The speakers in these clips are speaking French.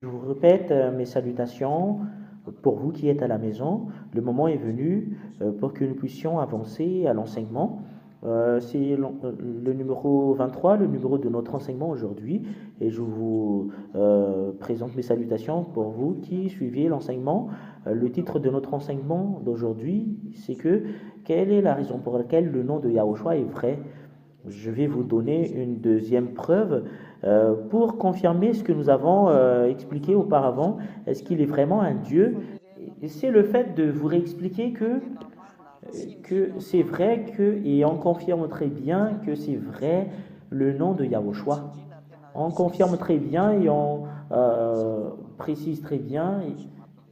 Je vous répète mes salutations pour vous qui êtes à la maison. Le moment est venu pour que nous puissions avancer à l'enseignement. C'est le numéro 23, le numéro de notre enseignement aujourd'hui. Et je vous présente mes salutations pour vous qui suivez l'enseignement. Le titre de notre enseignement d'aujourd'hui, c'est que quelle est la raison pour laquelle le nom de Yahushua est vrai? Je vais vous donner une deuxième preuve pour confirmer ce que nous avons expliqué auparavant. Est-ce qu'il est vraiment un Dieu? Et c'est le fait de vous réexpliquer que c'est vrai et on confirme très bien que c'est vrai le nom de Yahushua. On confirme très bien et on précise très bien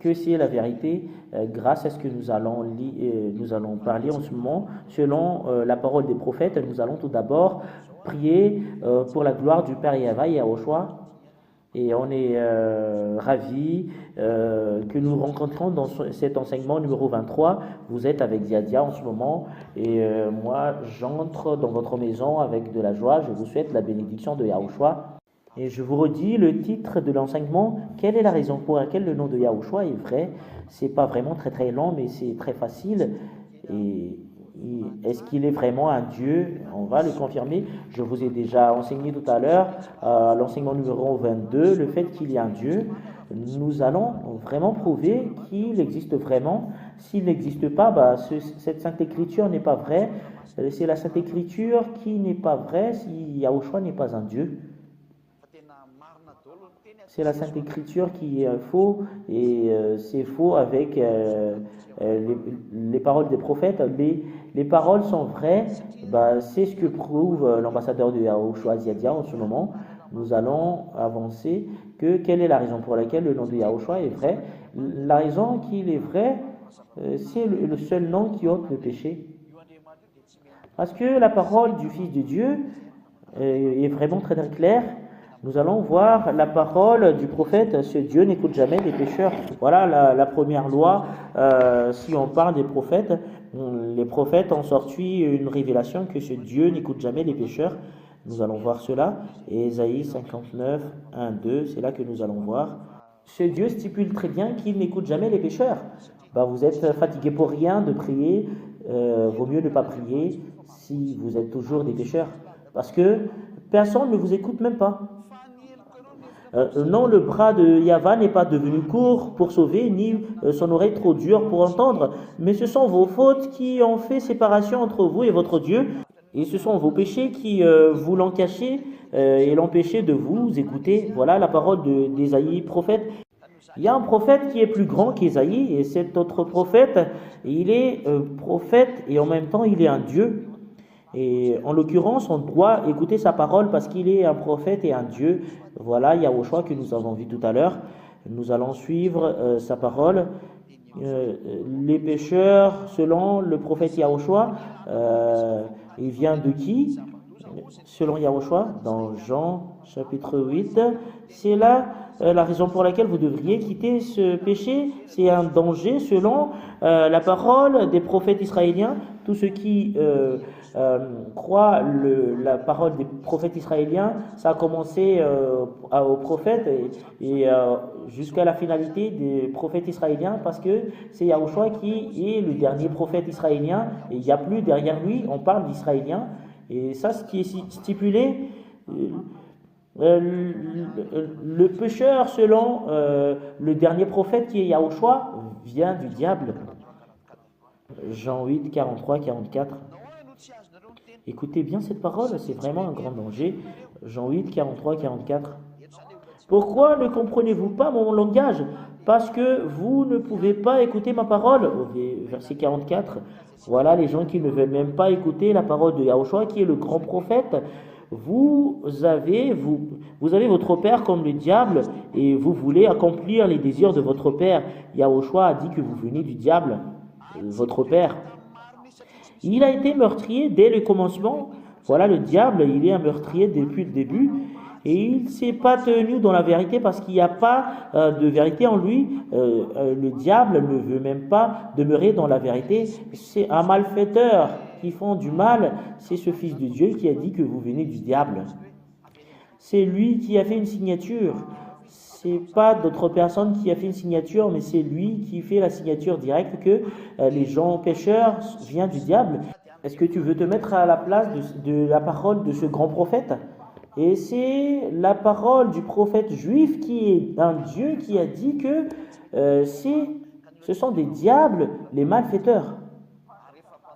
que c'est la vérité grâce à ce que nous allons parler en ce moment. Selon la parole des prophètes, nous allons tout d'abord prier pour la gloire du Père Yahva et Yahushua. Et on est ravis que nous rencontrons dans cet enseignement numéro 23. Vous êtes avec Ziadia en ce moment et moi j'entre dans votre maison avec de la joie. Je vous souhaite la bénédiction de Yahushua. Et je vous redis le titre de l'enseignement. Quelle est la raison pour laquelle le nom de Yahushua est vrai? C'est pas vraiment très long, mais c'est très facile. Et est-ce qu'il est vraiment un Dieu? On va le confirmer. Je vous ai déjà enseigné tout à l'heure, l'enseignement numéro 22, le fait qu'il y a un Dieu. Nous allons vraiment prouver qu'il existe vraiment. S'il n'existe pas, cette Sainte Écriture n'est pas vraie. C'est la Sainte Écriture qui n'est pas vraie si Yahushua n'est pas un Dieu. C'est la Sainte Écriture qui est faux et c'est faux avec les paroles des prophètes. Les paroles sont vraies, c'est ce que prouve l'ambassadeur de Yahushua Ziadia en ce moment. Nous allons avancer quelle est la raison pour laquelle le nom de Yahushua est vrai. La raison qu'il est vrai, c'est le seul nom qui ôte le péché. Parce que la parole du Fils de Dieu est vraiment très claire. Nous allons voir la parole du prophète, ce Dieu n'écoute jamais les pécheurs. Voilà la première loi. Si on parle des prophètes, les prophètes ont sorti une révélation que ce Dieu n'écoute jamais les pécheurs. Nous allons voir cela. Et Ésaïe 59, 1, 2, c'est là que nous allons voir. Ce Dieu stipule très bien qu'il n'écoute jamais les pécheurs. Vous êtes fatigué pour rien de prier. Vaut mieux ne pas prier si vous êtes toujours des pécheurs. Parce que personne ne vous écoute même pas. Non, le bras de Yahva n'est pas devenu court pour sauver, ni son oreille trop dure pour entendre, mais ce sont vos fautes qui ont fait séparation entre vous et votre Dieu, et ce sont vos péchés qui vous l'ont caché et l'empêché de vous écouter. Voilà la parole d'Ésaïe, prophète. Il y a un prophète qui est plus grand qu'Ésaïe, et cet autre prophète, il est prophète et en même temps il est un Dieu. Et en l'occurrence, on doit écouter sa parole parce qu'il est un prophète et un Dieu. Voilà Yahushua que nous avons vu tout à l'heure. Nous allons suivre sa parole. Les pécheurs, selon le prophète Yahushua, il vient de qui? Selon Yahushua, dans Jean chapitre 8, c'est là la raison pour laquelle vous devriez quitter ce péché. C'est un danger selon la parole des prophètes israéliens. Tous ceux qui croient la parole des prophètes israéliens, ça a commencé aux prophètes et jusqu'à la finalité des prophètes israéliens, parce que c'est Yahushua qui est le dernier prophète israélien et il n'y a plus derrière lui, on parle d'Israéliens. Et ça, ce qui est stipulé, le pécheur, selon le dernier prophète qui est Yahushua, vient du diable. Jean 8, 43, 44. Écoutez bien cette parole, c'est vraiment un grand danger. Jean 8, 43, 44. Pourquoi ne comprenez-vous pas mon langage? Parce que vous ne pouvez pas écouter ma parole. Au verset 44. Voilà les gens qui ne veulent même pas écouter la parole de Yahushua, qui est le grand prophète. Vous avez votre père comme le diable et vous voulez accomplir les désirs de votre père. Yahushua a dit que vous venez du diable, votre père. Il a été meurtrier dès le commencement. Voilà le diable, il est un meurtrier depuis le début. Et il ne s'est pas tenu dans la vérité parce qu'il n'y a pas de vérité en lui. Le diable ne veut même pas demeurer dans la vérité. C'est un malfaiteur qui font du mal. C'est ce Fils de Dieu qui a dit que vous venez du diable. C'est lui qui a fait une signature. c'est pas d'autre personne qui a fait une signature, mais c'est lui qui fait la signature directe que les gens pécheurs viennent du diable. Est-ce que tu veux te mettre à la place de la parole de ce grand prophète? Et c'est la parole du prophète juif qui est un Dieu qui a dit que ce sont des diables, les malfaiteurs.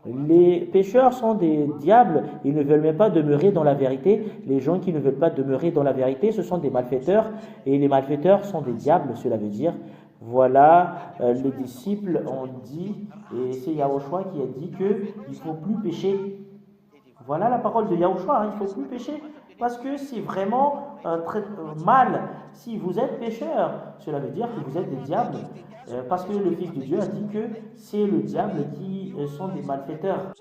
Les pécheurs sont des diables, ils ne veulent même pas demeurer dans la vérité. Les gens qui ne veulent pas demeurer dans la vérité, ce sont des malfaiteurs, et les malfaiteurs sont des diables, cela veut dire. Voilà, les disciples ont dit, et c'est Yahushua qui a dit qu'il ne faut plus pécher. Voilà la parole de Yahushua, il ne faut plus pécher, parce que c'est vraiment très mal. Si vous êtes pécheur, cela veut dire que vous êtes des diables, parce que le Fils de Dieu a dit que c'est le diable qui sont des malfaiteurs.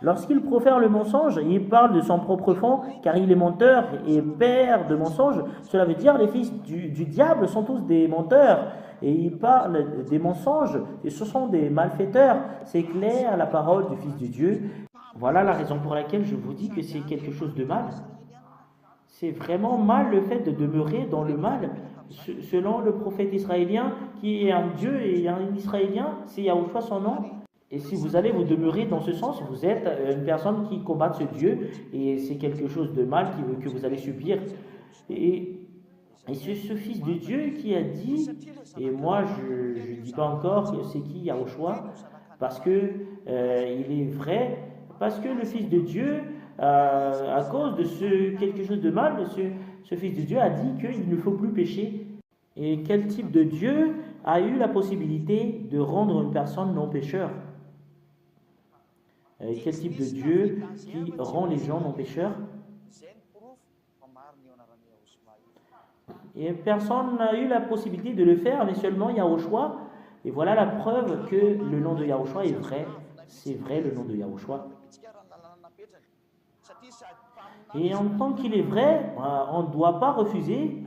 Lorsqu'il profère le mensonge, il parle de son propre fond, car il est menteur et père de mensonges. Cela veut dire que les fils du diable sont tous des menteurs. Et il parle des mensonges, et ce sont des malfaiteurs. C'est clair, la parole du Fils de Dieu. Voilà la raison pour laquelle je vous dis que c'est quelque chose de mal. C'est vraiment mal le fait de demeurer dans le mal. Selon le prophète israélien, qui est un Dieu et un Israélien, c'est Yahushua son nom. Et si vous allez vous demeurer dans ce sens, vous êtes une personne qui combat ce Dieu, et c'est quelque chose de mal que vous allez subir. Et c'est ce Fils de Dieu qui a dit, et moi je ne dis pas encore c'est qui Yahushua, parce que il est vrai, parce que le Fils de Dieu, à cause de quelque chose de mal, ce Fils de Dieu a dit qu'il ne faut plus pécher. Et quel type de Dieu a eu la possibilité de rendre une personne non pécheur? Quel type de Dieu qui rend les gens non pécheurs? Et personne n'a eu la possibilité de le faire, mais seulement Yahushua. Et voilà la preuve que le nom de Yahushua est vrai. C'est vrai le nom de Yahushua. Et en tant qu'il est vrai, on ne doit pas refuser.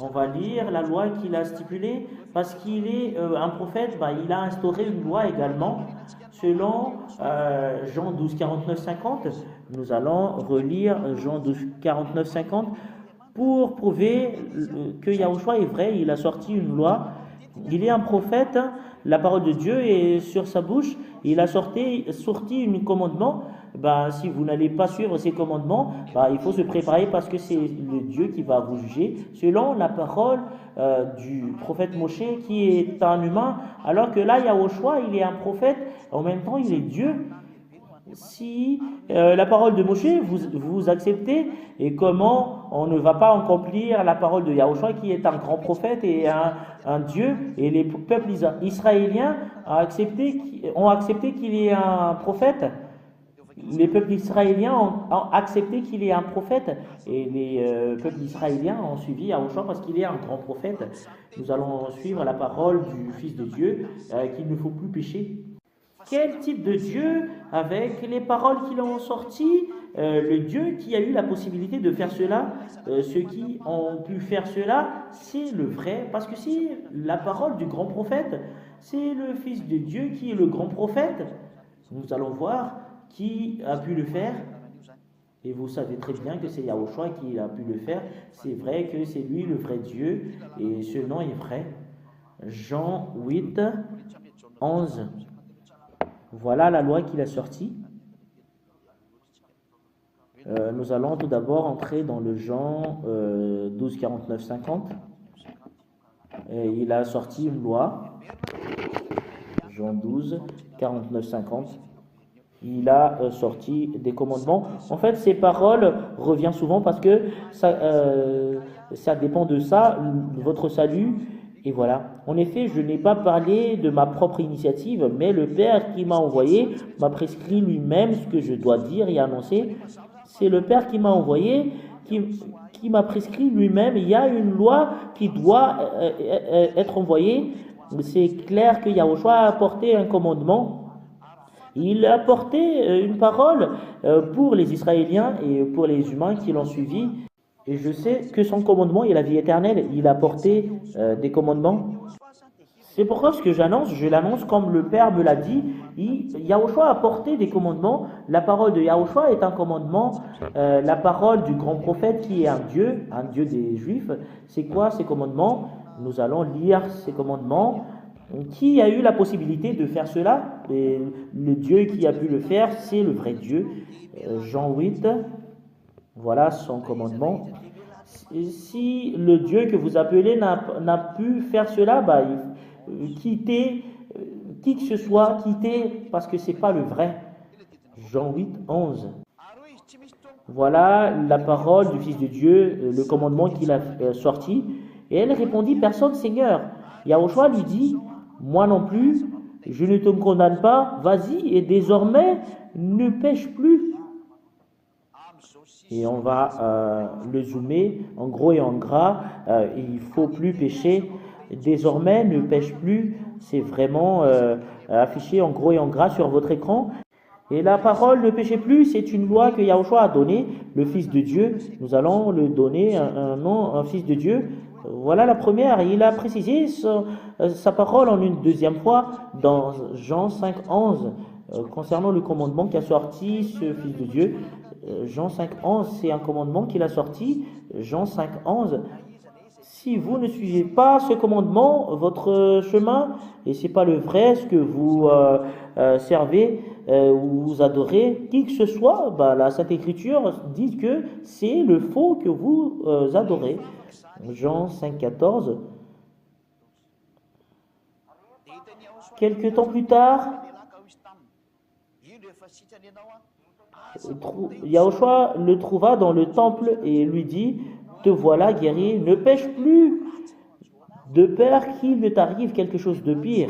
On va lire la loi qu'il a stipulée, parce qu'il est un prophète, il a instauré une loi également. Selon Jean 12, 49, 50, nous allons relire Jean 12, 49, 50 pour prouver que Yahushua est vrai. Il a sorti une loi. Il est un prophète, la parole de Dieu est sur sa bouche. Il a sorti un commandement. Si vous n'allez pas suivre ces commandements, il faut se préparer, parce que c'est le Dieu qui va vous juger selon la parole du prophète Moshe, qui est un humain, alors que là Yahushua il est un prophète, en même temps il est Dieu. Si la parole de Moshe vous acceptez, et comment on ne va pas accomplir la parole de Yahushua, qui est un grand prophète et un Dieu, et les peuples israéliens ont accepté qu'il est un prophète. Les peuples israéliens ont accepté qu'il est un prophète, et les peuples israéliens ont suivi Yahushua parce qu'il est un grand prophète. Nous allons suivre la parole du Fils de Dieu, qu'il ne faut plus pécher. Quel type de Dieu, avec les paroles qu'il a sorties, le Dieu qui a eu la possibilité de faire cela, ceux qui ont pu faire cela, c'est le vrai, parce que c'est la parole du grand prophète, c'est le Fils de Dieu qui est le grand prophète. Nous allons voir qui a pu le faire, et vous savez très bien que c'est Yahushua qui a pu le faire. C'est vrai que c'est lui le vrai Dieu, et ce nom est vrai. Jean 8, 11. Voilà la loi qu'il a sortie. Nous allons tout d'abord entrer dans le Jean 12, 49, 50. Il a sorti une loi. Jean 12, 49, 50. Il a sorti des commandements. En fait, ces paroles reviennent souvent parce que ça dépend de ça, votre salut. Et voilà. En effet, je n'ai pas parlé de ma propre initiative, mais le Père qui m'a envoyé m'a prescrit lui-même ce que je dois dire et annoncer. C'est le Père qui m'a envoyé, qui m'a prescrit lui-même. Il y a une loi qui doit être envoyée. C'est clair que Yahushua a apporté un commandement. Il a apporté une parole pour les Israéliens et pour les humains qui l'ont suivi. Et je sais que son commandement est la vie éternelle. Il a apporté des commandements. C'est pourquoi ce que j'annonce, je l'annonce comme le Père me l'a dit. Yahushua a porté des commandements. La parole de Yahushua est un commandement. La parole du grand prophète qui est un Dieu des Juifs. C'est quoi ces commandements? Nous allons lire ces commandements. Qui a eu la possibilité de faire cela? Et le Dieu qui a pu le faire, c'est le vrai Dieu. Jean 8, voilà son commandement. Si le Dieu que vous appelez n'a pu faire cela, bah, quittez, qui que ce soit, quittez, parce que ce n'est pas le vrai. Jean 8, 11. Voilà la parole du Fils de Dieu, le commandement qu'il a sorti. Et elle répondit, personne, Seigneur. Yahushua lui dit, moi non plus, je ne te condamne pas, vas-y, et désormais, ne pêche plus. Et on va le zoomer en gros et en gras, il ne faut plus pécher. Désormais, ne pêche plus, c'est vraiment affiché en gros et en gras sur votre écran. Et la parole ne péchez plus, c'est une loi que Yahushua a donnée, le Fils de Dieu. Nous allons le donner un nom, un Fils de Dieu. Voilà la première. Il a précisé sa parole en une deuxième fois dans Jean 5, 11, concernant le commandement qu'a sorti ce Fils de Dieu. Jean 5, 11, c'est un commandement qu'il a sorti. Jean 5, 11. Si vous ne suivez pas ce commandement, votre chemin, et ce n'est pas le vrai, ce que vous servez ou vous adorez, qui que ce soit, bah, la Sainte Écriture dit que c'est le faux que vous adorez. Jean 5, 14. Quelque temps plus tard, Yahushua le trouva dans le temple et lui dit, te voilà guéri, ne pêche plus, de peur qu'il ne t'arrive quelque chose de pire.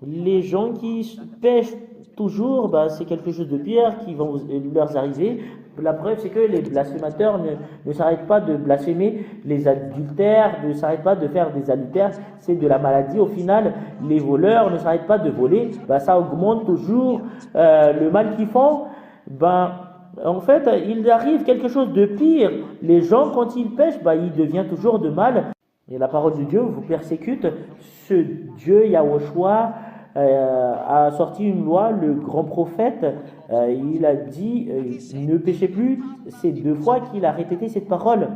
Les gens qui pêchent toujours, bah, c'est quelque chose de pire qui va leur arriver. La preuve, c'est que les blasphémateurs ne s'arrêtent pas de blasphémer, les adultères ne s'arrêtent pas de faire des adultères, c'est de la maladie. Au final, les voleurs ne s'arrêtent pas de voler, bah, ça augmente toujours le mal qu'ils font. Ben, en fait, il arrive quelque chose de pire. Les gens, quand ils pêchent, ben, il devient toujours de mal. Et la parole de Dieu vous persécute. Ce Dieu, Yahushua, a sorti une loi, le grand prophète, il a dit ne péchez plus. C'est 2 fois qu'il a répété cette parole.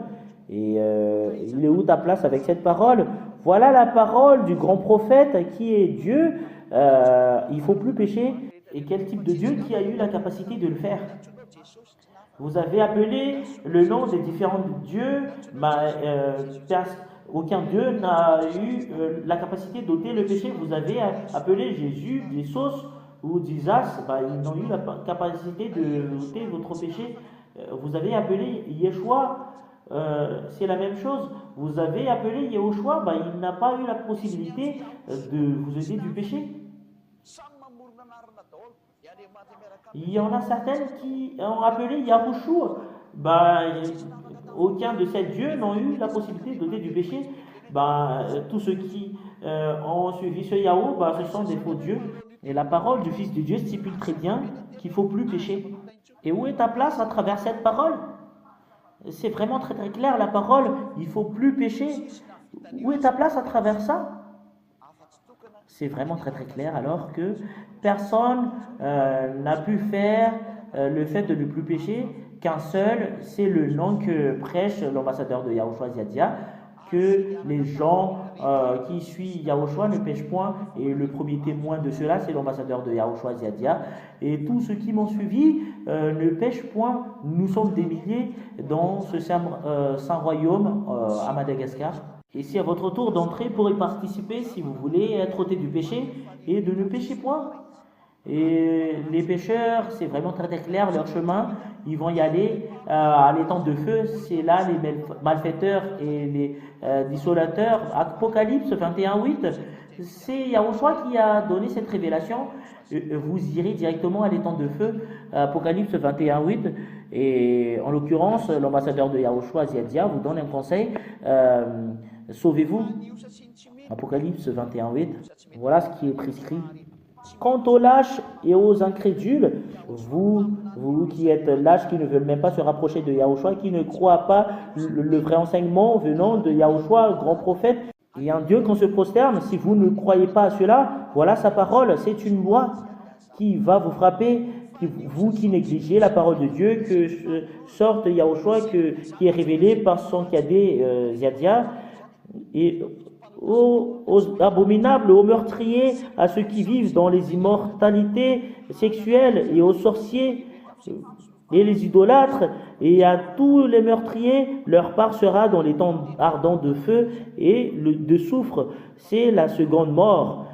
Et il est où ta place avec cette parole? Voilà la parole du grand prophète qui est Dieu. Il ne faut plus pécher. Et quel type de Dieu qui a eu la capacité de le faire? Vous avez appelé le nom des différents dieux, aucun Dieu n'a eu la capacité d'ôter le péché. Vous avez appelé Jésus, Jesus ou Jesus, ils n'ont eu la capacité de ôter votre péché. Vous avez appelé Yeshua, c'est la même chose. Vous avez appelé Yahushua, il n'a pas eu la possibilité de vous aider du péché. Il y en a certaines qui ont appelé Yahushua. Aucun de ces dieux n'ont eu la possibilité d'ôter du péché. Tous ceux qui ont suivi ce Yahou, ce sont des faux dieux. Et la parole du Fils de Dieu stipule très bien qu'il ne faut plus pécher. Et où est ta place à travers cette parole? C'est vraiment très très clair, la parole, il ne faut plus pécher. Où est ta place à travers ça? C'est vraiment très très clair, alors que personne n'a pu faire le fait de ne plus pécher, qu'un seul, c'est le nom que prêche l'ambassadeur de Yahushua Ziadia, que les gens qui suivent Yahushua ne pêchent point, et le premier témoin de cela, c'est l'ambassadeur de Yahushua Ziadia, et tous ceux qui m'ont suivi ne pêchent point. Nous sommes des milliers dans ce saint royaume à Madagascar. Et c'est à votre tour d'entrer pour y participer si vous voulez être ôté du péché et de ne pécher point. Et les pécheurs, c'est vraiment très très clair, leur chemin, ils vont y aller à l'étang de feu. C'est là les malfaiteurs et les dissolateurs. Apocalypse 21:8, c'est Yahushua qui a donné cette révélation. Vous irez directement à l'étang de feu, Apocalypse 21:8. Et en l'occurrence, l'ambassadeur de Yahushua Ziadia vous donne un conseil. Sauvez-vous. Apocalypse 21:8. Voilà ce qui est prescrit. Quant aux lâches et aux incrédules, vous qui êtes lâches, qui ne veulent même pas se rapprocher de Yahushua, qui ne croient pas le vrai enseignement venant de Yahushua, grand prophète, Et un Dieu qu'on se prosterne, si vous ne croyez pas à cela, voilà sa parole, c'est une loi qui va vous frapper, vous qui négligez la parole de Dieu, que sorte Yahushua, qui est révélé par son cadet Ziadia, et aux abominables, aux meurtriers, à ceux qui vivent dans les immortalités sexuelles et aux sorciers et les idolâtres, et à tous les meurtriers, leur part sera dans les temps ardents de feu et de soufre. C'est la seconde mort.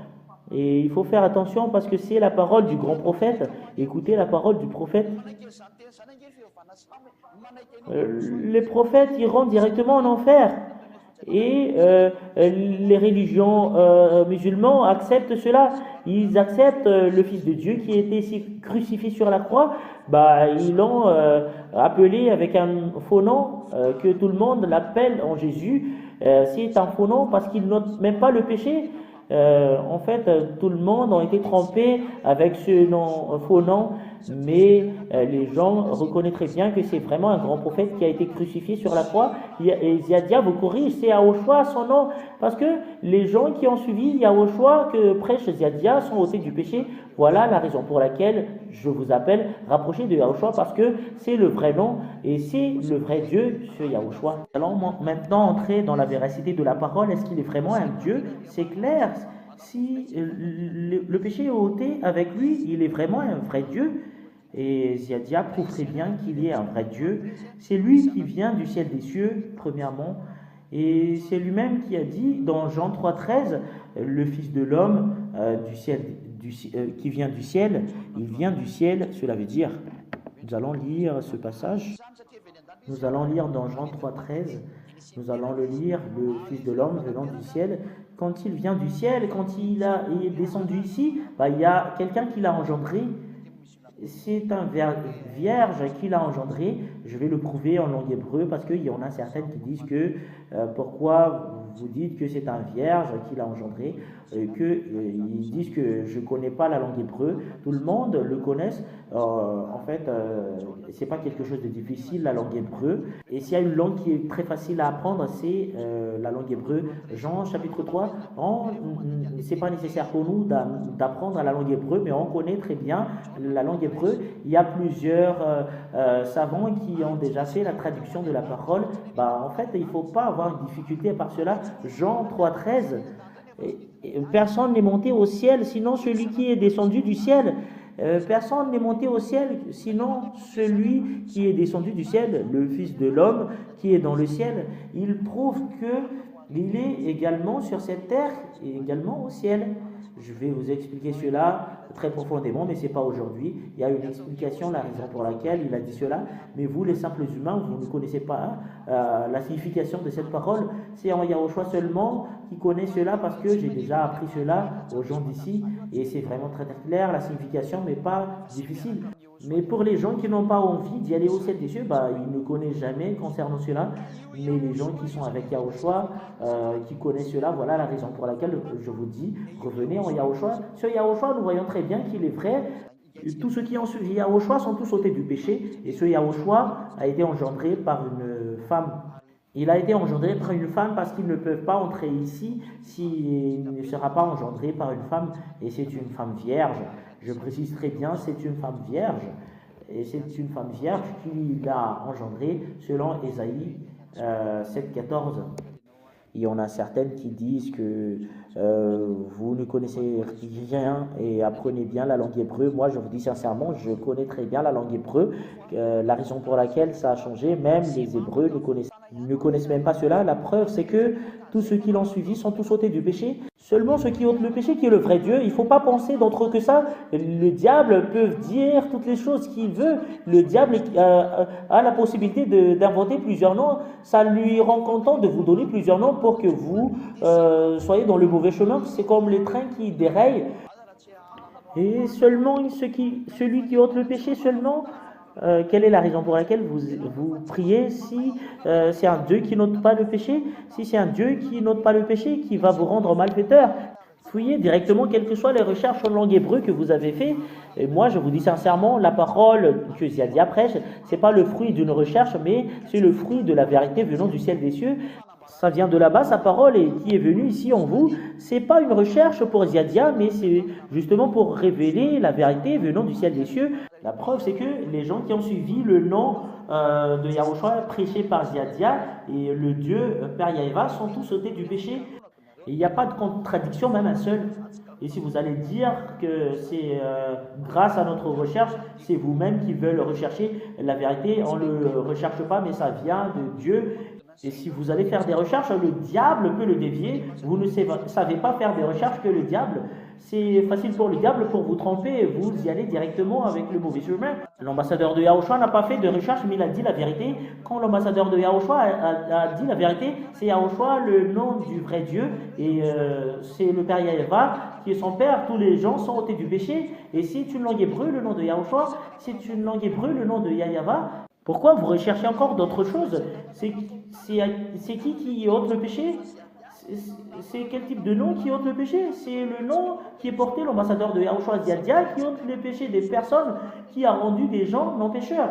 Et il faut faire attention parce que c'est la parole du grand prophète. Écoutez la parole du prophète. Les prophètes iront directement en enfer. Et les religions musulmans acceptent cela. Ils acceptent le Fils de Dieu qui a été crucifié sur la croix. Ils l'ont appelé avec un faux nom que tout le monde l'appelle en Jésus. C'est un faux nom parce qu'il note même pas le péché. Tout le monde a été trompé avec ce faux nom, mais les gens reconnaîtraient bien que c'est vraiment un grand prophète qui a été crucifié sur la croix. Et Ziadia vous corrige, c'est Yahushua son nom, parce que les gens qui ont suivi Yahushua que prêche Ziadia sont ôtés du péché. Voilà la raison pour laquelle je vous appelle rapprocher de Yahushua, parce que c'est le vrai nom et c'est le vrai Dieu, ce Yahushua. Allons maintenant entrer dans la véracité de la parole. Est-ce qu'il est vraiment un Dieu? C'est clair. Si le péché est ôté avec lui, il est vraiment un vrai Dieu. Et Ziadia prouve très bien qu'il est un vrai Dieu. C'est lui qui vient du ciel des cieux, premièrement. Et c'est lui-même qui a dit dans Jean 3,13, le Fils de l'homme qui vient du ciel, il vient du ciel, cela veut dire. Nous allons lire ce passage. Nous allons lire dans Jean 3,13. Nous allons le lire, le Fils de l'homme venant du ciel. Quand il vient du ciel, quand il est descendu ici, il y a quelqu'un qui l'a engendré. C'est un vierge qui l'a engendré. Je vais le prouver en langue hébreu parce qu'il y en a certaines qui disent que pourquoi vous dites que c'est un vierge qui l'a engendré, ils disent que je ne connais pas la langue hébreu. Tout le monde le connaît. C'est pas quelque chose de difficile, la langue hébreu. Et s'il y a une langue qui est très facile à apprendre, c'est la langue hébreu. Jean chapitre 3, c'est pas nécessaire pour nous d'apprendre la langue hébreu, mais on connaît très bien la langue hébreu. Il y a plusieurs savants qui ont déjà fait la traduction de la parole. Il ne faut pas avoir une difficulté par cela. Jean 3,13, personne n'est monté au ciel, sinon celui qui est descendu du ciel. Personne n'est monté au ciel, sinon celui qui est descendu du ciel, le Fils de l'homme qui est dans le ciel. Il prouve qu'il est également sur cette terre et également au ciel. Je vais vous expliquer cela très profondément, mais ce n'est pas aujourd'hui. Il y a une explication, la raison pour laquelle il a dit cela. Mais vous, les simples humains, vous ne connaissez pas la signification de cette parole. C'est en Yahushua seulement qui connaît cela, parce que j'ai déjà appris cela aux gens d'ici. Et c'est vraiment très clair, la signification, mais pas difficile. Mais pour les gens qui n'ont pas envie d'y aller au ciel des cieux, ils ne connaissent jamais concernant cela. Mais les gens qui sont avec Yahushua, qui connaissent cela, voilà la raison pour laquelle je vous dis, revenez en Yahushua. Sur Yahushua, nous voyons très bien qu'il est vrai. Tous ceux qui ont suivi Yahushua sont tous ôtés du péché. Et ce Yahushua a été engendré par une femme. Il a été engendré par une femme parce qu'ils ne peuvent pas entrer ici s'il ne sera pas engendré par une femme. Et c'est une femme vierge. Je précise très bien, c'est une femme vierge. Et c'est une femme vierge qui l'a engendré selon Ésaïe 7,14. Il y en a certaines qui disent que vous ne connaissez rien et apprenez bien la langue hébreu. Moi, je vous dis sincèrement, je connais très bien la langue hébreu. La raison pour laquelle ça a changé, même les Hébreux ne connaissent même pas cela. La preuve, c'est que tous ceux qui l'ont suivi sont tous ôtés du péché. Seulement ceux qui ôtent le péché, qui est le vrai Dieu. Il ne faut pas penser d'autre que ça. Le diable peut dire toutes les choses qu'il veut. Le diable a la possibilité d'inventer plusieurs noms. Ça lui rend content de vous donner plusieurs noms pour que vous soyez dans le mauvais chemin. C'est comme les trains qui déraillent. Et seulement celui qui ôte le péché seulement. Quelle est la raison pour laquelle vous priez si c'est un Dieu qui n'ôte pas le péché? Si c'est un Dieu qui n'ôte pas le péché, qui va vous rendre malfaiteur, fouillez directement quelles que soient les recherches en langue hébreu que vous avez fait. Et moi, je vous dis sincèrement, la parole que Ziadia prêche, c'est pas le fruit d'une recherche, mais c'est le fruit de la vérité venant du ciel des cieux. Ça vient de là-bas, sa parole, et qui est venue ici en vous. C'est pas une recherche pour Ziadia, mais c'est justement pour révéler la vérité venant du ciel des cieux. La preuve, c'est que les gens qui ont suivi le nom de Yahushua prêché par Ziadia et le Dieu Père Yahéva sont tous ôtés du péché. Et il n'y a pas de contradiction, même un seul. Et si vous allez dire que c'est grâce à notre recherche, c'est vous-même qui veulent rechercher la vérité, on ne le recherche pas, mais ça vient de Dieu. Et si vous allez faire des recherches, le diable peut le dévier. Vous ne savez pas faire des recherches que le diable. C'est facile pour le diable pour vous tromper et vous y allez directement avec le mauvais chemin. L'ambassadeur de Yahushua n'a pas fait de recherche, mais il a dit la vérité. Quand l'ambassadeur de Yahushua a dit la vérité, c'est Yahushua le nom du vrai Dieu et c'est le Père Yahéva qui est son Père. Tous les gens sont ôtés du péché. Et c'est une langue hébreu, le nom de Yahushua. C'est une langue hébreu, le nom de Yahéva. Pourquoi vous recherchez encore d'autres choses? C'est qui ôte le péché? C'est quel type de nom qui ôte le péché? C'est le nom qui est porté, l'ambassadeur de Yahushua Ziadia, qui ôte les péchés des personnes, qui a rendu des gens non pécheurs.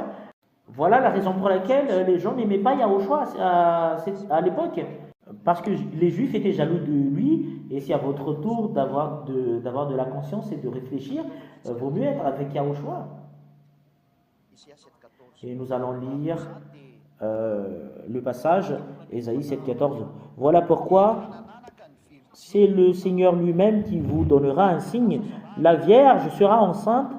Voilà la raison pour laquelle les gens n'aimaient pas Yahushua à l'époque. Parce que les Juifs étaient jaloux de lui, et c'est à votre tour d'avoir de la conscience et de réfléchir, vaut mieux être avec Yahushua. Et nous allons lire le passage, Ésaïe 7,14. Voilà pourquoi c'est le Seigneur lui-même qui vous donnera un signe. La Vierge sera enceinte,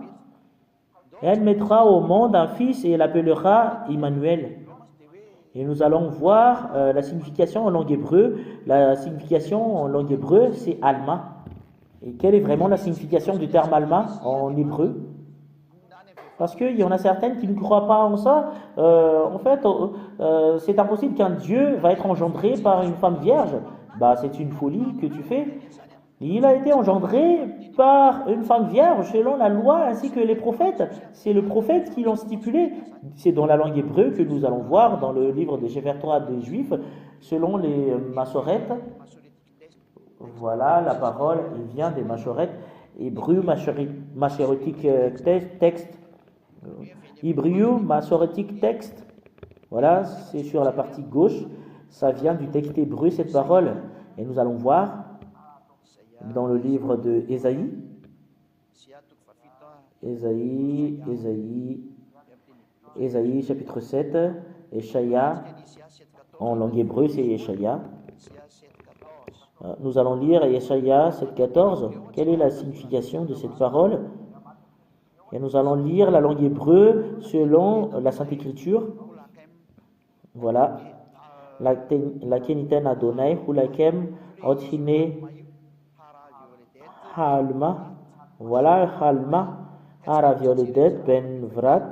et elle mettra au monde un fils et l'appellera Emmanuel. Et nous allons voir la signification en langue hébreu. La signification en langue hébreu, c'est Alma. Et quelle est vraiment la signification du terme Alma en hébreu? Parce qu'il y en a certaines qui ne croient pas en ça. En fait, c'est impossible qu'un Dieu va être engendré par une femme vierge. Bah, c'est une folie que tu fais. Il a été engendré par une femme vierge selon la loi ainsi que les prophètes. C'est le prophète qui l'ont stipulé. C'est dans la langue hébreu que nous allons voir dans le livre des Sefer Torah des Juifs, selon les Massorètes. Voilà, la parole vient des Massorètes. Hébreu, Massorétique texte. Hébreu, Massorétique texte. Voilà, c'est sur la partie gauche. Ça vient du texte hébreu, cette parole. Et nous allons voir dans le livre de Ésaïe. Ésaïe chapitre 7, Échaïa, en langue hébreu c'est Échaïa. Nous allons lire Échaïa 7,14. Quelle est la signification de cette parole? Et nous allons lire la langue hébreu selon la Sainte Écriture. Voilà. La keniten Adonai, hulakem, othine, halma. Voilà, halma, aravioledet, ben vrat,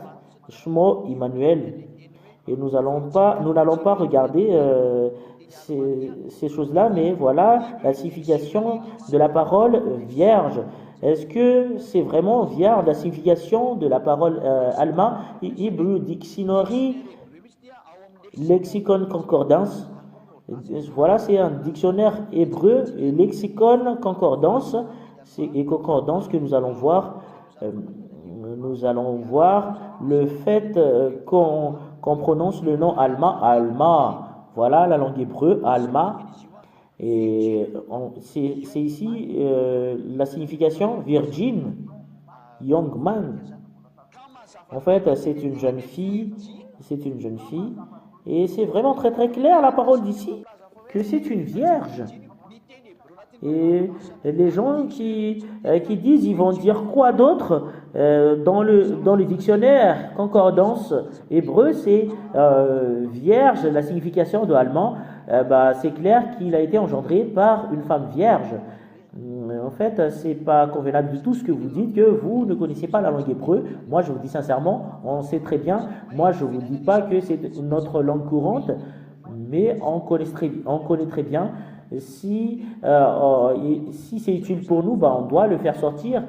shmo, Emmanuel. Et nous n'allons pas regarder ces choses-là, mais voilà la signification de la parole vierge. Est-ce que c'est vraiment vierge la signification de la parole Alma? Hebrew Dictionary, Lexicon Concordance. Voilà, c'est un dictionnaire hébreu, et lexicon concordance, et concordance que nous allons voir. Nous allons voir le fait qu'on prononce le nom Alma, Alma. Voilà la langue hébreu, Alma. Et c'est ici la signification virgin, young man. En fait, c'est une jeune fille, et c'est vraiment très très clair la parole d'ici, que c'est une vierge. Et les gens qui disent, ils vont dire quoi d'autre dans le dictionnaire concordance hébreu, c'est vierge, la signification de allemand, c'est clair qu'il a été engendré par une femme vierge. En fait, c'est pas convenable du tout ce que vous dites, que vous ne connaissez pas la langue hébreu. Moi, je vous dis sincèrement, on sait très bien. Moi, je vous dis pas que c'est notre langue courante, mais on connaît très bien. Si c'est utile pour nous, on doit le faire sortir.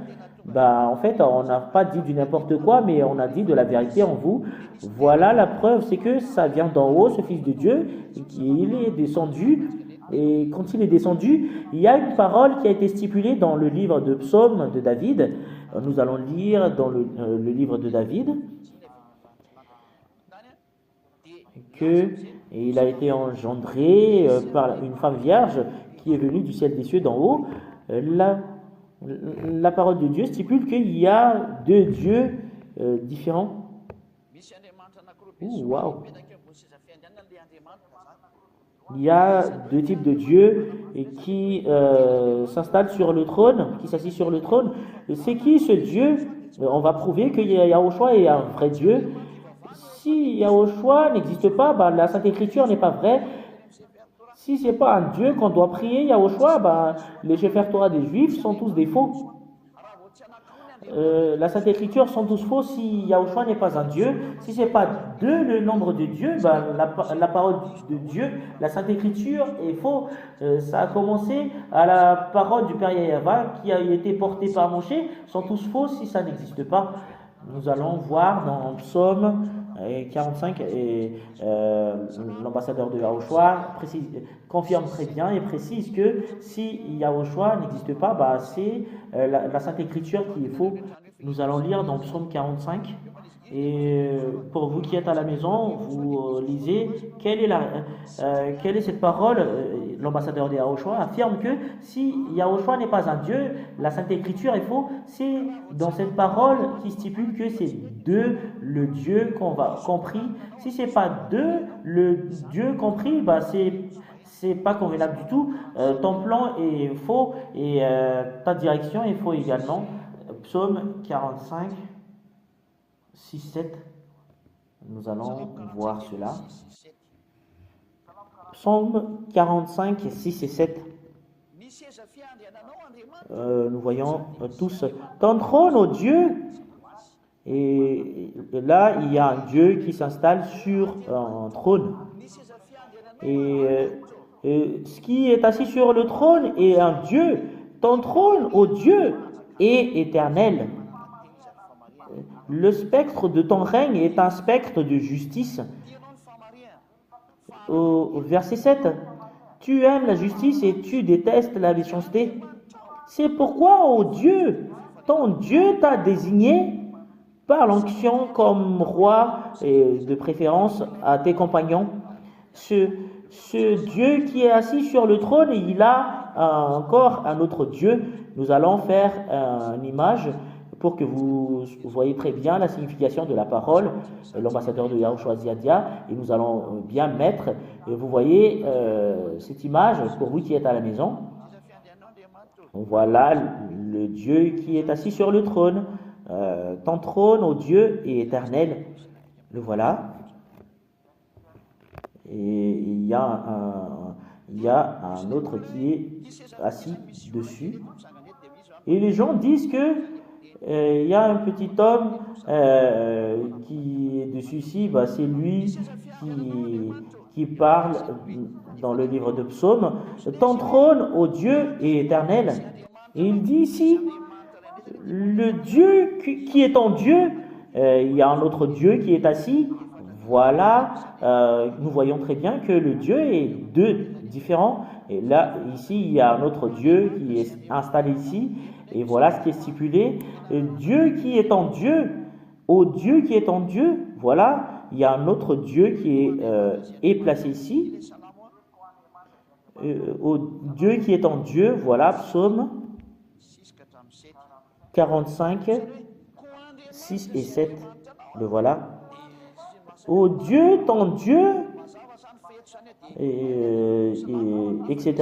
En fait, on n'a pas dit du n'importe quoi, mais on a dit de la vérité en vous. Voilà la preuve, c'est que ça vient d'en haut, ce Fils de Dieu, il est descendu. Et quand il est descendu, il y a une parole qui a été stipulée dans le livre de Psaume de David. Nous allons lire dans le livre de David que Et il a été engendré par une femme vierge qui est venue du ciel des cieux d'en haut. La, la parole de Dieu stipule qu'il y a deux dieux différents. Waouh! Il y a deux types de dieux et qui s'installent sur le trône, qui s'assied sur le trône. C'est qui ce Dieu? On va prouver que Yahushua est un vrai Dieu. Si Yahushua n'existe pas, bah, la Sainte Écriture n'est pas vraie. Si c'est pas un Dieu qu'on doit prier, Yahushua, bah, les chefs Torah des Juifs sont tous des faux. La Sainte Écriture sont tous faux si Yahushua n'est pas un Dieu. Si c'est pas deux le nombre de Dieu, bah, la parole de Dieu, la Sainte Écriture est faux. Ça a commencé à la parole du Père Yahava qui a été portée par Moshe, sont tous faux si ça n'existe pas. Nous allons voir dans Psaume 45 et l'ambassadeur de Yahushua confirme très bien et précise que si Yahushua n'existe pas, bah, c'est la Sainte Écriture qui est faux. Nous allons lire dans Psaume 45 et pour vous qui êtes à la maison, vous lisez quelle est cette parole. L'ambassadeur de Yahushua affirme que si Yahushua n'est pas un Dieu, la Sainte Écriture est faux. C'est dans cette parole qui stipule que c'est deux le Dieu compris. Si c'est pas deux le Dieu compris, bah c'est pas convenable du tout. Ton plan est faux et ta direction est faux également. Psaume 45, 6, 7. Nous allons voir cela. Psaume 45, 6 et 7. Nous voyons tous ton trône, ô Dieu. Et là, il y a un Dieu qui s'installe sur un trône. Et ce qui est assis sur le trône est un Dieu. Ton trône, ô Dieu, est éternel. Le spectre de ton règne est un spectre de justice. Au verset 7, tu aimes la justice et tu détestes la méchanceté. C'est pourquoi, ô Dieu, ton Dieu t'a désigné par l'onction comme roi et de préférence à tes compagnons. Ce Dieu qui est assis sur le trône, il a encore un autre Dieu. Nous allons faire une image pour que vous voyez très bien la signification de la parole, l'ambassadeur de Yahushua Ziadia, et nous allons bien mettre, vous voyez cette image pour vous qui êtes à la maison. Voilà le Dieu qui est assis sur le trône. Ton trône, ô Dieu, est éternel. Le voilà. Et il y a un autre qui est assis dessus. Et les gens disent que il y a un petit homme qui est dessus ici, bah, c'est lui qui parle dans le livre de Psaume. Ton trône, ô Dieu, est éternel. Et il dit ici, le Dieu qui est ton Dieu, il y a un autre Dieu qui est assis. Voilà, nous voyons très bien que le Dieu est deux différents. Et là, ici, il y a un autre Dieu qui est installé ici. Et voilà ce qui est stipulé. Dieu qui est en Dieu, ô Dieu qui est en Dieu, voilà, il y a un autre Dieu qui est placé ici. Ô Dieu qui est en Dieu, voilà, Psaume 45, 6 et 7. Le voilà. Ô Dieu, ton Dieu, etc.,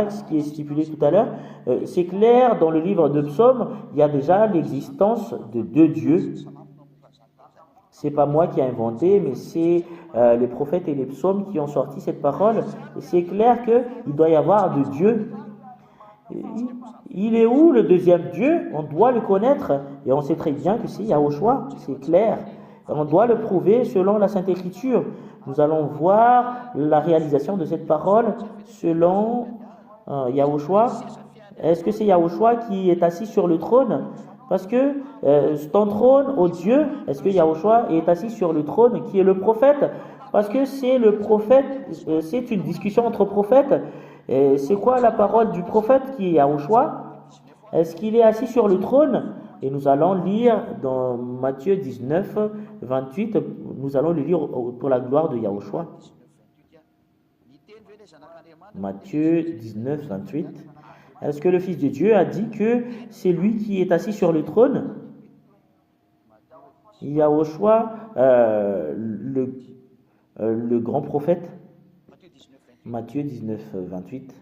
ce qui est stipulé tout à l'heure. C'est clair, dans le livre de Psaume, il y a déjà l'existence de deux dieux. C'est pas moi qui ai inventé, mais c'est les prophètes et les psaumes qui ont sorti cette parole. Et c'est clair qu'il doit y avoir deux dieux. Il est où le deuxième Dieu? On doit le connaître. Et on sait très bien que c'est Yahushua, c'est clair. On doit le prouver selon la Sainte Écriture. Nous allons voir la réalisation de cette parole selon Yahushua. Est-ce que c'est Yahushua qui est assis sur le trône? Parce que ton trône, ô Dieu, est-ce que Yahushua est assis sur le trône qui est le prophète? Parce que c'est le prophète, c'est une discussion entre prophètes. C'est quoi la parole du prophète qui est Yahushua? Est-ce qu'il est assis sur le trône? Et nous allons lire dans Matthieu 19, 28, nous allons le lire pour la gloire de Yahushua. Matthieu 19, 28. Est-ce que le Fils de Dieu a dit que c'est lui qui est assis sur le trône? Yahushua, le grand prophète, Matthieu 19, 28.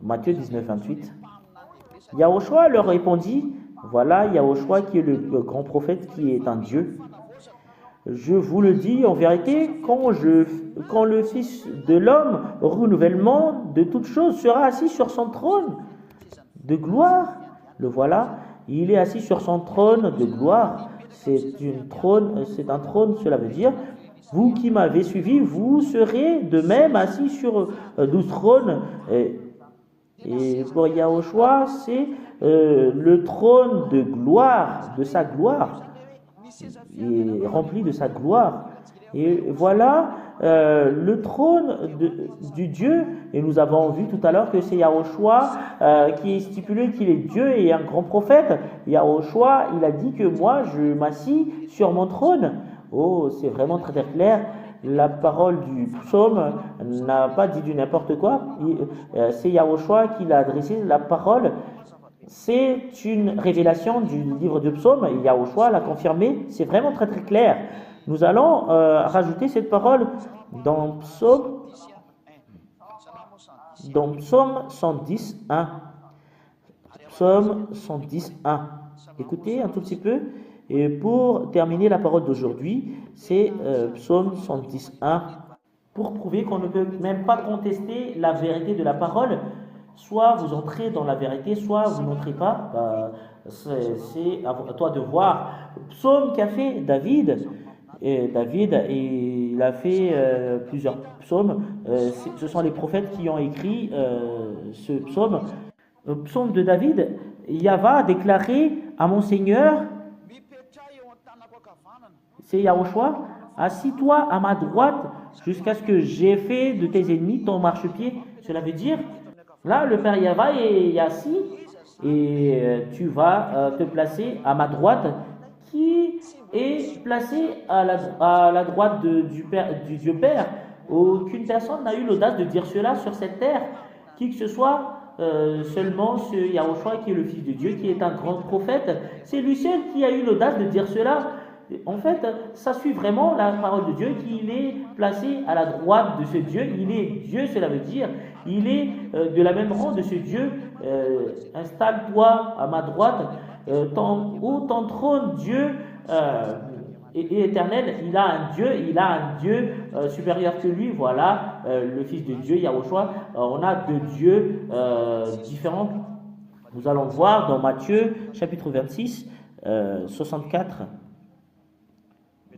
Matthieu 19, 28. Yahushua leur répondit, voilà Yahushua qui est le grand prophète, qui est un Dieu. Je vous le dis en vérité, quand le Fils de l'homme, renouvellement de toutes choses, sera assis sur son trône de gloire, le voilà, il est assis sur son trône de gloire. C'est un trône, cela veut dire, vous qui m'avez suivi, vous serez de même assis sur 12 trônes. Et pour Yahushua, c'est le trône de gloire, de sa gloire, et rempli de sa gloire. Et voilà le trône du Dieu. Et nous avons vu tout à l'heure que c'est Yahushua qui est stipulé qu'il est Dieu et un grand prophète. Yahushua, il a dit que moi, je m'assis sur mon trône. Oh, c'est vraiment très très clair. La parole du psaume n'a pas dit du n'importe quoi. C'est Yahushua qui l'a adressé la parole. C'est une révélation du livre de psaume. Yahushua l'a confirmé. C'est vraiment très très clair. Nous allons rajouter cette parole dans psaume 110, 1. Psaume 110, 1. Écoutez un tout petit peu. Et pour terminer la parole d'aujourd'hui, c'est psaume 110, 1. Pour prouver qu'on ne peut même pas contester la vérité de la parole, soit vous entrez dans la vérité, soit vous n'entrez pas. C'est à toi de voir. Psaume qu'a fait David. Il a fait plusieurs psaumes. Ce sont les prophètes qui ont écrit ce psaume. Psaume de David, Yahvé a déclaré à mon Seigneur, c'est Yahushua, assis-toi à ma droite jusqu'à ce que j'ai fait de tes ennemis ton marchepied. Cela veut dire, là, le Père Yahvé est assis et tu vas te placer à ma droite, qui est placé à la droite du Dieu Père. Aucune personne n'a eu l'audace de dire cela sur cette terre. Qui que ce soit, seulement ce Yahushua qui est le Fils de Dieu, qui est un grand prophète, c'est lui seul qui a eu l'audace de dire cela. En fait, ça suit vraiment la parole de Dieu, qu'il est placé à la droite de ce Dieu. Il est Dieu, cela veut dire, il est de la même rang de ce Dieu. Installe-toi à ma droite, ton trône, Dieu est éternel. Il a un Dieu supérieur que lui. Voilà, le Fils de Dieu, Yahushua. On a deux dieux différents. Nous allons voir dans Matthieu, chapitre 26, 64.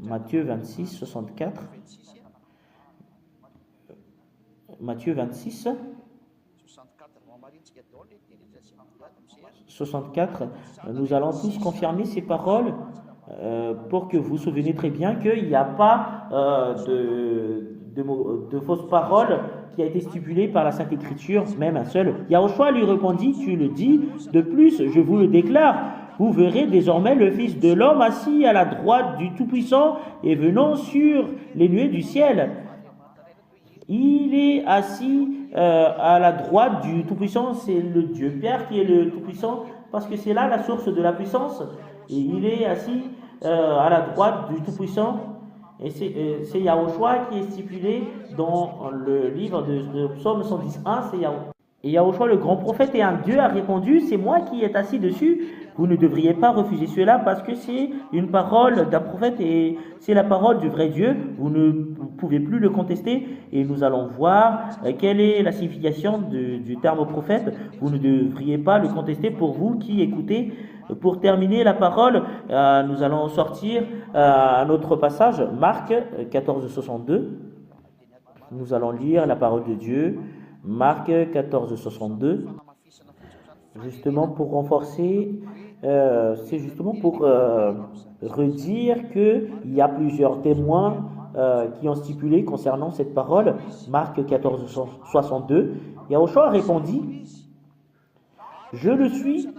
Matthieu 26, 64. Matthieu 26, 64. Nous allons tous confirmer ces paroles pour que vous vous souveniez très bien qu'il n'y a pas de fausses paroles qui a été stipulée par la Sainte Écriture, même un seul. Yahushua lui répondit, tu le dis, de plus, je vous le déclare, vous verrez désormais le Fils de l'homme assis à la droite du Tout-Puissant et venant sur les nuées du ciel. Il est assis à la droite du Tout-Puissant, c'est le Dieu Père qui est le Tout-Puissant, parce que c'est là la source de la puissance. Et il est assis à la droite du Tout-Puissant. Et c'est Yahushua qui est stipulé dans le livre de Psaume 110.1, c'est Yahushua. Et Yahushua, le grand prophète et un Dieu, a répondu, c'est moi qui est assis dessus. Vous ne devriez pas refuser cela parce que c'est une parole d'un prophète et c'est la parole du vrai Dieu. Vous ne pouvez plus le contester et nous allons voir quelle est la signification du terme prophète. Vous ne devriez pas le contester pour vous qui écoutez. Pour terminer la parole, nous allons sortir un autre passage, Marc 14, 62. Nous allons lire la parole de Dieu. Marc 14, 62, justement pour renforcer, c'est justement pour redire qu'il y a plusieurs témoins qui ont stipulé concernant cette parole. Marc 14, 62, Yahushua répondit, « Je le suis,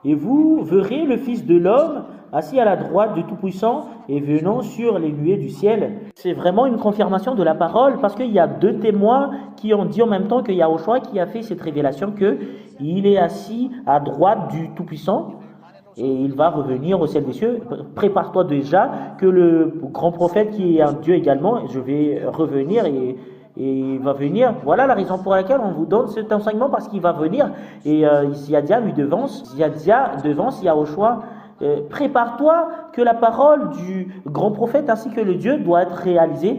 et vous verrez le Fils de l'homme assis à la droite du Tout-Puissant et venant sur les nuées du ciel. C'est vraiment une confirmation de la parole parce qu'il y a deux témoins qui ont dit en même temps que Yahushua qui a fait cette révélation qu'il est assis à droite du Tout-Puissant et il va revenir au ciel des cieux. Prépare-toi déjà que le grand prophète qui est un Dieu également, je vais revenir et il va venir. Voilà la raison pour laquelle on vous donne cet enseignement parce qu'il va venir. Et Ziadia lui devance, Ziadia devance Yahushua. Prépare-toi que la parole du grand prophète ainsi que le Dieu doit être réalisée.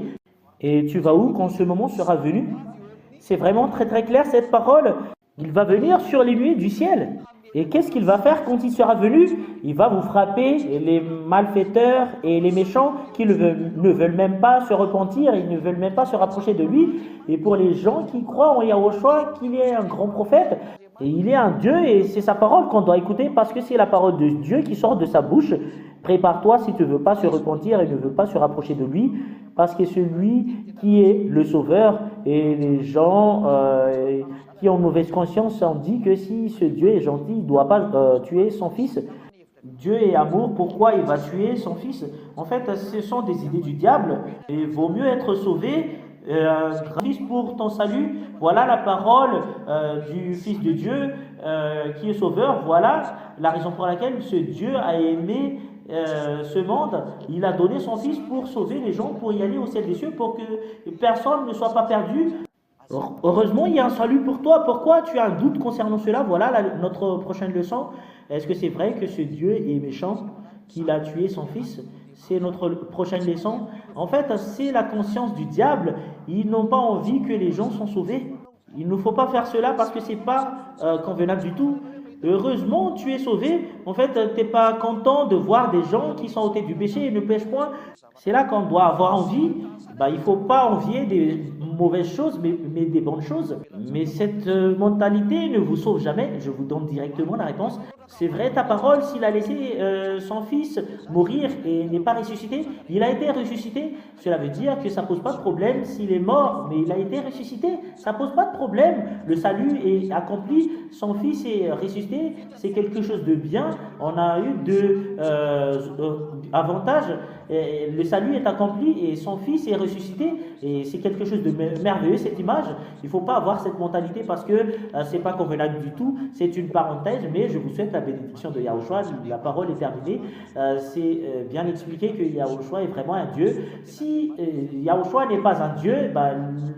Et tu vas où quand ce moment sera venu? C'est vraiment très très clair cette parole. Il va venir sur les nuées du ciel. Et qu'est-ce qu'il va faire quand il sera venu? Il va vous frapper les malfaiteurs et les méchants qui ne veulent même pas se repentir, ils ne veulent même pas se rapprocher de lui. Et pour les gens qui croient en Yahushua, qu'il est un grand prophète, et il est un Dieu et c'est sa parole qu'on doit écouter parce que c'est la parole de Dieu qui sort de sa bouche. Prépare-toi si tu ne veux pas se repentir et ne veux pas se rapprocher de lui parce que c'est lui qui est le sauveur et les gens qui ont mauvaise conscience ont dit que si ce Dieu est gentil, il ne doit pas tuer son fils. Dieu est amour, pourquoi il va tuer son fils? En fait, ce sont des idées du diable et il vaut mieux être sauvé Fils pour ton salut. Voilà la parole du Fils de Dieu qui est sauveur. Voilà la raison pour laquelle ce Dieu a aimé ce monde. Il a donné son Fils pour sauver les gens, pour y aller au ciel des cieux, pour que personne ne soit pas perdu. Heureusement, il y a un salut pour toi. Pourquoi tu as un doute concernant cela? Voilà notre prochaine leçon. Est-ce que c'est vrai que ce Dieu est méchant, qu'il a tué son Fils? C'est notre prochaine leçon. En fait, c'est la conscience du diable. Ils n'ont pas envie que les gens soient sauvés. Il ne faut pas faire cela parce que ce n'est pas convenable du tout. Heureusement, tu es sauvé. En fait, tu n'es pas content de voir des gens qui sont ôtés du péché et ne pêchent point. C'est là qu'on doit avoir envie. Il ne faut pas envier des mauvaises choses, mais des bonnes choses. Mais cette mentalité ne vous sauve jamais. Je vous donne directement la réponse. C'est vrai ta parole, s'il a laissé son fils mourir et n'est pas ressuscité, il a été ressuscité. Cela veut dire que ça ne pose pas de problème s'il est mort, mais il a été ressuscité. Ça ne pose pas de problème. Le salut est accompli, son fils est ressuscité, c'est quelque chose de bien. On a eu deux avantages. Le salut est accompli et son fils est ressuscité. Et c'est quelque chose de merveilleux, cette image. Il ne faut pas avoir cette mentalité parce que ce n'est pas convenable du tout. C'est une parenthèse, mais je vous souhaite la bénédiction de Yahushua. La parole est terminée. C'est bien expliqué que Yahushua est vraiment un Dieu. Si Yahushua n'est pas un Dieu,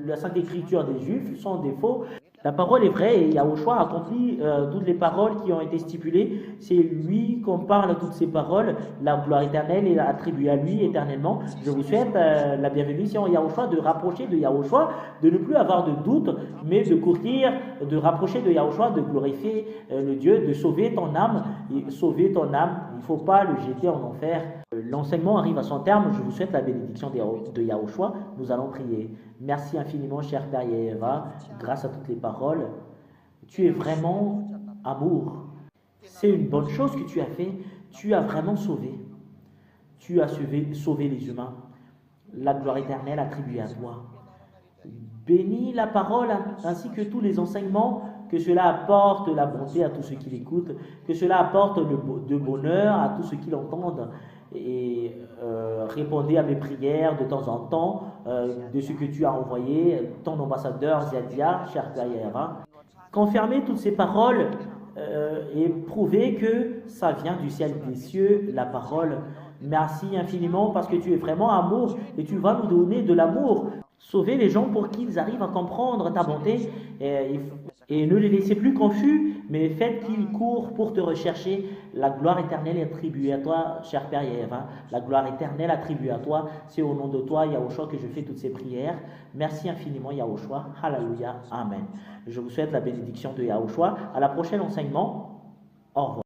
la Sainte Écriture des Juifs sont des faux. La parole est vraie et Yahushua a accompli toutes les paroles qui ont été stipulées. C'est lui qu'on parle toutes ces paroles. La gloire éternelle est attribuée à lui éternellement. Je vous souhaite la bienvenue ici en Yahushua, de rapprocher de Yahushua, de ne plus avoir de doute, mais de courir, de rapprocher de Yahushua, de glorifier le Dieu, de sauver ton âme. Et sauver ton âme, il ne faut pas le jeter en enfer. L'enseignement arrive à son terme. Je vous souhaite la bénédiction de Yahushua. Nous allons prier. Merci infiniment, cher Père Yeheva, grâce à toutes les paroles. Tu es vraiment amour. C'est une bonne chose que tu as fait. Tu as vraiment sauvé. Tu as sauvé les humains. La gloire éternelle attribuée à toi. Bénis la parole ainsi que tous les enseignements, que cela apporte la bonté à tous ceux qui l'écoutent, que cela apporte de bonheur à tous ceux qui l'entendent. Et répondez à mes prières de temps en temps de ce que tu as envoyé, ton ambassadeur Ziadia, cher Père. Confirmez toutes ces paroles et prouvez que ça vient du ciel des cieux, la parole. Merci infiniment parce que tu es vraiment amour et tu vas nous donner de l'amour. Sauvez les gens pour qu'ils arrivent à comprendre ta bonté et ne les laissez plus confus, mais faites qu'ils courent pour te rechercher. La gloire éternelle est attribuée à toi, cher Père Yehova. La gloire éternelle attribuée à toi. C'est au nom de toi, Yahushua, que je fais toutes ces prières. Merci infiniment, Yahushua. Hallelujah. Amen. Je vous souhaite la bénédiction de Yahushua. À la prochaine enseignement. Au revoir.